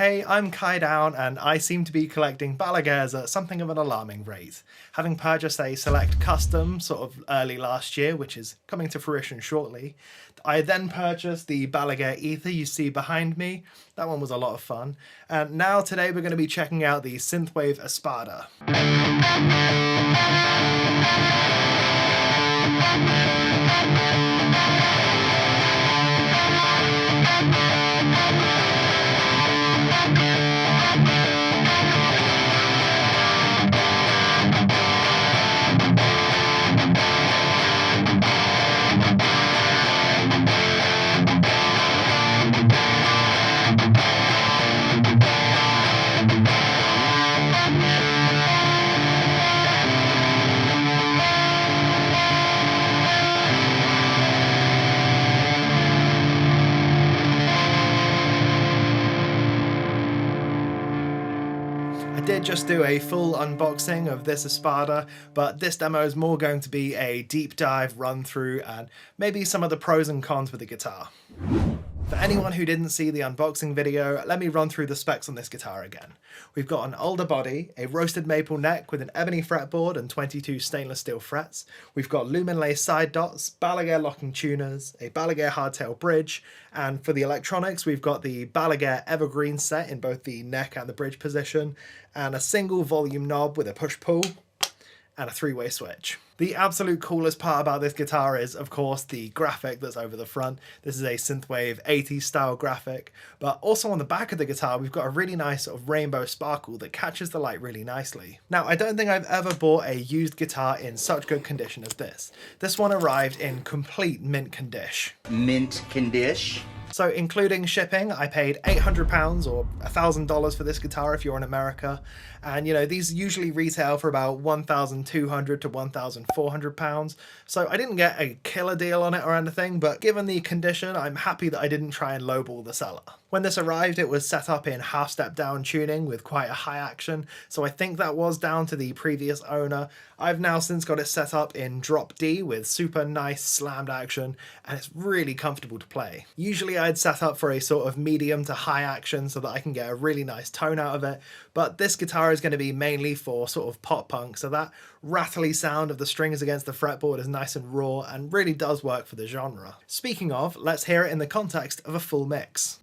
Hey, I'm Kai Down, and I seem to be collecting Balagers at something of an alarming rate. Having purchased a Select Custom sort of early last year, which is coming to fruition shortly, I then purchased the Balaguer Ether you see behind me. That one was a lot of fun. And now today we're going to be checking out the Synthwave Espada. I did just do a full unboxing of this Espada, but this demo is more going to be a deep dive run through and maybe some of the pros and cons with the guitar. For anyone who didn't see the unboxing video, let me run through the specs on this guitar again. We've got an alder body, a roasted maple neck with an ebony fretboard and 22 stainless steel frets. We've got lumen lace side dots, Balaguer locking tuners, a Balaguer hardtail bridge, and for the electronics we've got the Balaguer evergreen set in both the neck and the bridge position, and a single volume knob with a push-pull, and a three-way switch. The absolute coolest part about this guitar is, of course, the graphic that's over the front. This is a Synthwave 80s style graphic, but also on the back of the guitar we've got a really nice sort of rainbow sparkle that catches the light really nicely. Now, I don't think I've ever bought a used guitar in such good condition as this. This one arrived in complete mint condition. Mint condition? So including shipping, I paid £800 or $1,000 for this guitar if you're in America. And you know, these usually retail for about £1,200 to £1,400. So I didn't get a killer deal on it or anything, but given the condition, I'm happy that I didn't try and lowball the seller. When this arrived, it was set up in half step down tuning with quite a high action. So I think that was down to the previous owner. I've now since got it set up in drop D with super nice slammed action, and it's really comfortable to play. Usually I'd set up for a sort of medium to high action so that I can get a really nice tone out of it, but this guitar is going to be mainly for sort of pop punk, so that rattly sound of the strings against the fretboard is nice and raw and really does work for the genre. Speaking of, let's hear it in the context of a full mix.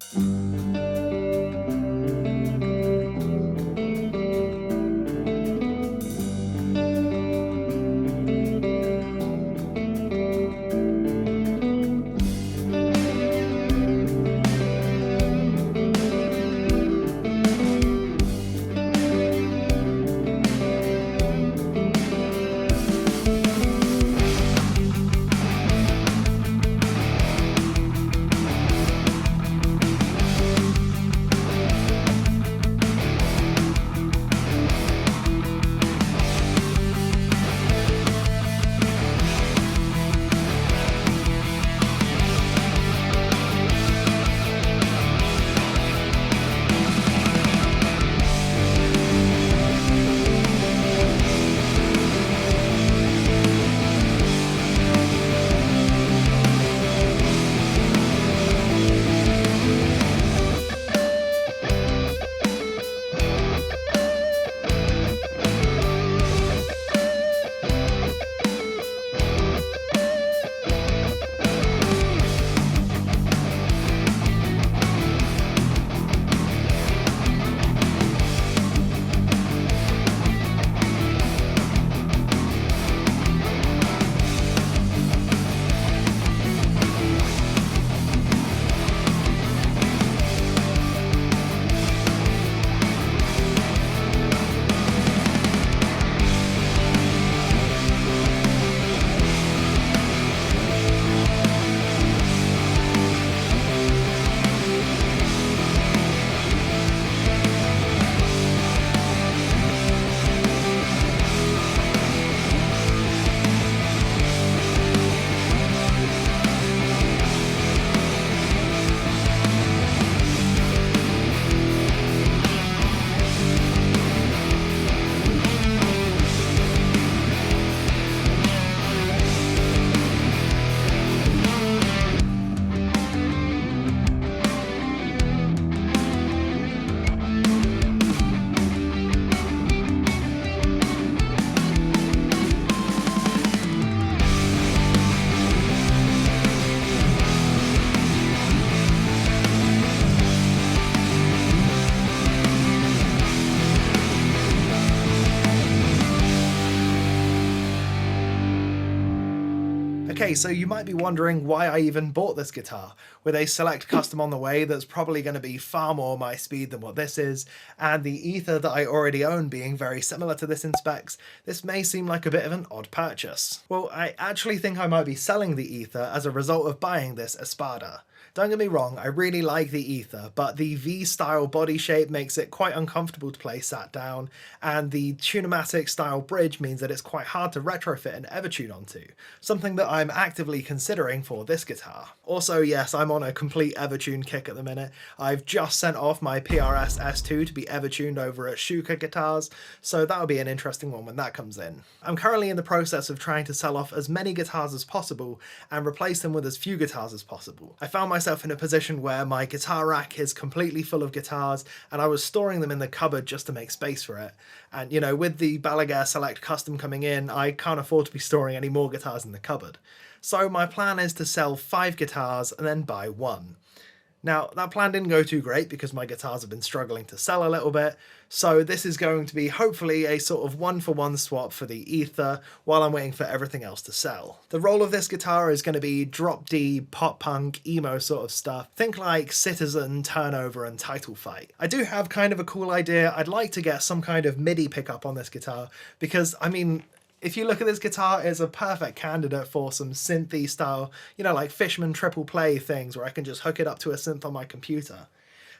Okay, so you might be wondering why I even bought this guitar. With a select custom on the way that's probably going to be far more my speed than what this is, and the ether that I already own being very similar to this in specs, this may seem like a bit of an odd purchase. Well, I actually think I might be selling the ether as a result of buying this Espada. Don't get me wrong, I really like the ether, but the V-style body shape makes it quite uncomfortable to play sat down, and the Tunematic style bridge means that it's quite hard to retrofit an Evertune onto, something that I'm actively considering for this guitar. Also, yes, I'm on a complete Evertune kick at the minute. I've just sent off my PRS S2 to be Evertuned over at Shuka Guitars, so that'll be an interesting one when that comes in. I'm currently in the process of trying to sell off as many guitars as possible and replace them with as few guitars as possible. I found myself in a position where my guitar rack is completely full of guitars and I was storing them in the cupboard just to make space for it. And you know, with the Balaguer Select Custom coming in, I can't afford to be storing any more guitars in the cupboard. So my plan is to sell 5 guitars and then buy 1. Now, that plan didn't go too great because my guitars have been struggling to sell a little bit, so this is going to be hopefully a sort of 1-for-1 swap for the ether while I'm waiting for everything else to sell. The role of this guitar is going to be drop D, pop punk, emo sort of stuff. Think like Citizen, Turnover and Title Fight. I do have kind of a cool idea. I'd like to get some kind of MIDI pickup on this guitar because, I mean, if you look at this guitar, it's a perfect candidate for some synthy style, you know, like Fishman triple play things where I can just hook it up to a synth on my computer.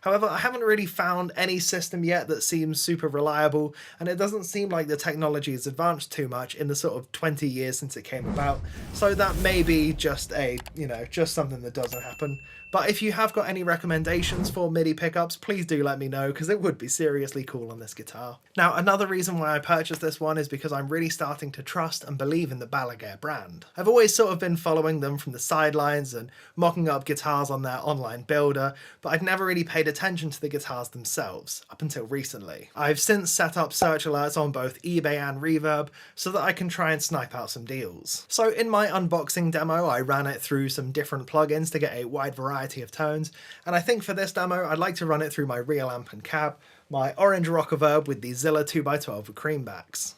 However, I haven't really found any system yet that seems super reliable, and it doesn't seem like the technology has advanced too much in the sort of 20 years since it came about, so that may be just a, you know, just something that doesn't happen. But if you have got any recommendations for MIDI pickups, please do let me know, because it would be seriously cool on this guitar. Now, another reason why I purchased this one is because I'm really starting to trust and believe in the Balaguer brand. I've always sort of been following them from the sidelines and mocking up guitars on their online builder, but I'd never really paid attention to the guitars themselves, up until recently. I've since set up search alerts on both eBay and Reverb so that I can try and snipe out some deals. So in my unboxing demo, I ran it through some different plugins to get a wide variety of tones, and I think for this demo I'd like to run it through my real amp and cab, my orange Rockerverb with the Zilla 2x12 with Creambacks.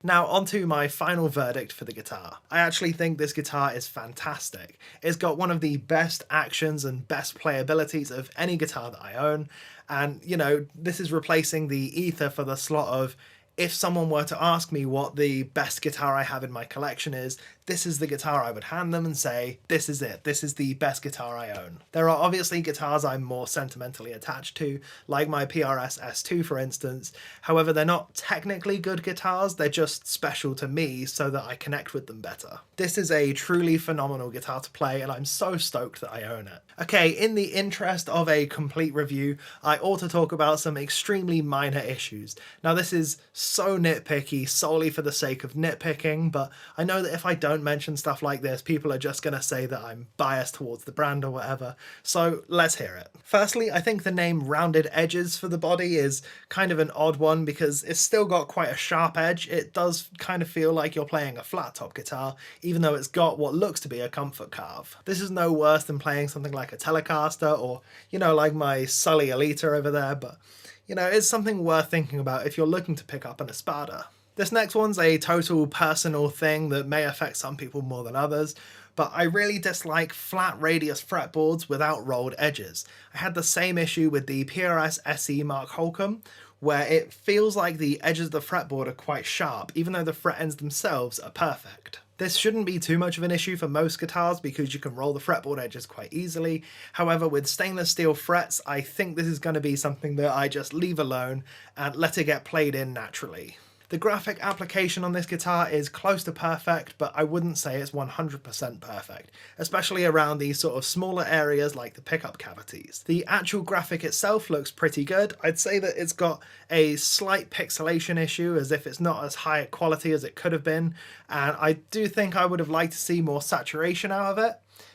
Now onto my final verdict for the guitar. I actually think this guitar is fantastic. It's got one of the best actions and best playabilities of any guitar that I own, and you know, this is replacing the ether for the slot of if someone were to ask me what the best guitar I have in my collection is, this is the guitar I would hand them and say, this is it, this is the best guitar I own. There are obviously guitars I'm more sentimentally attached to, like my PRS S2 for instance. However, they're not technically good guitars, they're just special to me so that I connect with them better. This is a truly phenomenal guitar to play and I'm so stoked that I own it. Okay, in the interest of a complete review, I ought to talk about some extremely minor issues. Now this is so nitpicky solely for the sake of nitpicking, but I know that if I don't mention stuff like this, people are just going to say that I'm biased towards the brand or whatever, so let's hear it. Firstly, I think the name Rounded Edges for the body is kind of an odd one because it's still got quite a sharp edge. It does kind of feel like you're playing a flat top guitar, even though it's got what looks to be a comfort carve. This is no worse than playing something like a Telecaster or, you know, like my Sully Alita over there, but you know, it's something worth thinking about if you're looking to pick up an Espada. This next one's a total personal thing that may affect some people more than others, but I really dislike flat radius fretboards without rolled edges. I had the same issue with the PRS SE Mark Holcomb, where it feels like the edges of the fretboard are quite sharp, even though the fret ends themselves are perfect. This shouldn't be too much of an issue for most guitars because you can roll the fretboard edges quite easily. However, with stainless steel frets, I think this is going to be something that I just leave alone and let it get played in naturally. The graphic application on this guitar is close to perfect, but I wouldn't say it's 100% perfect, especially around these sort of smaller areas like the pickup cavities. The actual graphic itself looks pretty good. I'd say that it's got a slight pixelation issue, as if it's not as high quality as it could have been, and I do think I would have liked to see more saturation out of it,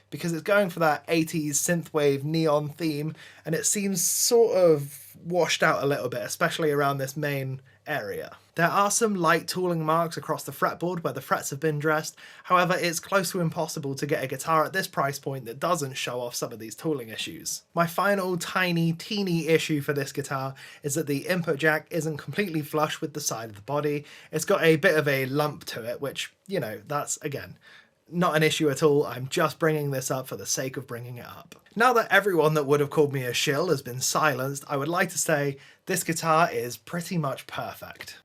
because it's going for that 80s synthwave neon theme, and it seems sort of washed out a little bit, especially around this main area. There are some light tooling marks across the fretboard where the frets have been dressed, however it's close to impossible to get a guitar at this price point that doesn't show off some of these tooling issues. My final teeny issue for this guitar is that the input jack isn't completely flush with the side of the body. It's got a bit of a lump to it, which, you know, that's, again, not an issue at all. I'm just bringing this up for the sake of bringing it up. Now that everyone that would have called me a shill has been silenced, I would like to say this guitar is pretty much perfect.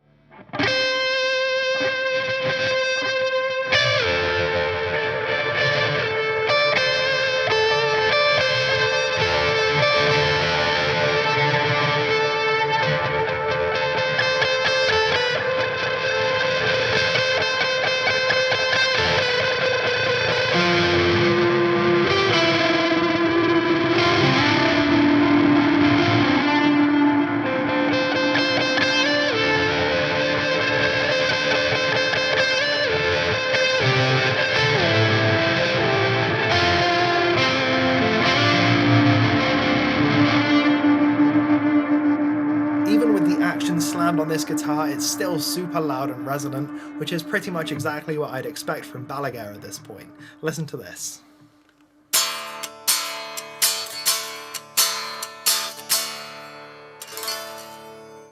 Slammed on this guitar, it's still super loud and resonant, which is pretty much exactly what I'd expect from Balaguer at this point. Listen to this.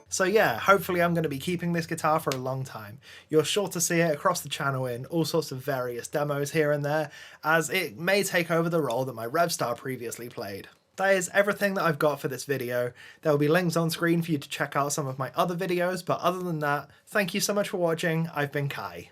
So yeah, hopefully I'm going to be keeping this guitar for a long time. You're sure to see it across the channel in all sorts of various demos here and there, as it may take over the role that my Revstar previously played. That is everything that I've got for this video. There will be links on screen for you to check out some of my other videos, but other than that, thank you so much for watching. I've been Kai.